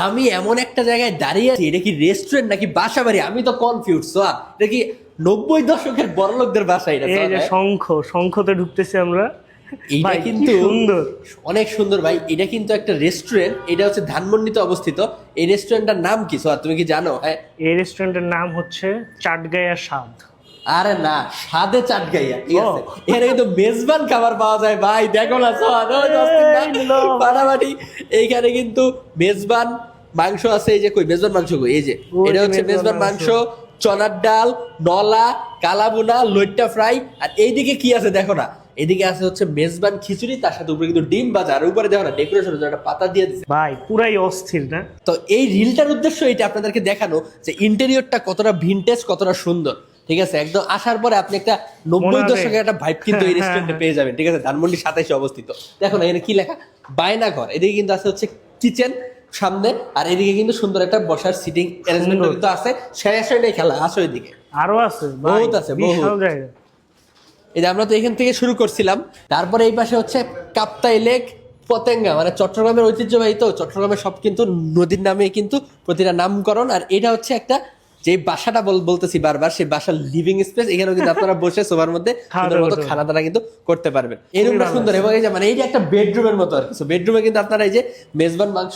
আমি এমন একটা জায়গায় দাঁড়িয়ে আছি, এটা কি রেস্টুরেন্ট নাকি বাসা বাড়ি, আমি তো কনফিউজ। এটা কি 90 দশকের বড়লোকদের বাসা? এটা এই যে শঙ্খতে ঢুকতেছি আমরা। এইটা ভাই কি কিন্তু সুন্দর। অনেক সুন্দর ভাই। এটা কিন্তু একটা রেস্টুরেন্ট, এটা হচ্ছে ধানমন্ডিতে অবস্থিত। এই রেস্টুরেন্টটার নাম কি সোয়া, তুমি কি জানো? হ্যাঁ, এই রেস্টুরেন্টের নাম হচ্ছে চাটগাঁয়া স্বাদ। আরে না, স্বাদে চাটগাইয়া, ঠিক ও। আছে। এখানে কিন্তু মেজবান খাবার পাওয়া যায় ভাই, দেখো না সোহান, ওই যে অস্থির না? এই লো ভাই। ফাটাফাটি। এইখানে কিন্তু মেজবান মাংস আছে, এই যে কই মেজবান মাংস কই, এই যে ওই এটা যে হচ্ছে মেজবান মেজবান মাংস, মাংস। চনার ডাল, নলা, কালাবুনা, লইট্টা ফ্রাই। আর এইদিকে কি আছে দেখো না, এদিকে আছে হচ্ছে মেজবান খিচুড়ি, তার সাথে উপরে কিন্তু ডিম ভাজা, আর উপরে দেখো না ডেকোরেশনের জন্য একটা পাতা দিয়ে দিচ্ছে। ভাই পুরাই অস্থির না? তো এই রিলটার উদ্দেশ্য এটা আপনাদেরকে দেখানো যে ইন্টেরিয়রটা কতটা ভিনটেজ, কতটা সুন্দর। ঠিক আছে, একদম আসার পরে আপনি একটা 90 হবে। দশকের একটা ভাইব কিন্তু এই হ্যাঁ, রেস্টুরেন্টে হ্যাঁ। পেয়ে যাবেন। ঠিক আছে, ধানমন্ডি 27-এ অবস্থিত। দেখো না এখানে কি লেখা, বায়না ঘর। এদিকে কিন্তু আছে হচ্ছে কিচেন সামনে, আর এদিকে কিন্তু সুন্দর একটা বসার সিটিং অ্যারেঞ্জমেন্ট সুন্দর। কিন্তু আছে। শেষ হয় নাই খেলা, আসো এদিকে, আরো আছে ভাই, বহুত আছে, বহুত। বিশাল জায়গা। এই যে আমরা তো এখান থেকে শুরু করছিলাম, তারপরে এই পাশে হচ্ছে কাপ্তাই লেক, পতেঙ্গা, মানে চট্টগ্রামের ঐতিহ্যবাহী। তো চট্টগ্রামের সব কিন্তু নদীর নামে কিন্তু প্রতিটা নামকরণ। আর এটা হচ্ছে একটা যে বাসাটা বলতেছি বারবার, সেই বাসার লিভিং স্পেস। এখানেও কিন্তু আপনারা বসে সোফার মধ্যে খাওয়া সুন্দর দাওয়া মতো করতে খানা দানা কিন্তু করতে পারবেন। এই রুমটা ভালো সুন্দর, এবং এই যে মানে এই যে একটা বেডরুমের মতো আর কিছু। বেডরুমে কিন্তু আপনারা এই যে মেজবান মাংস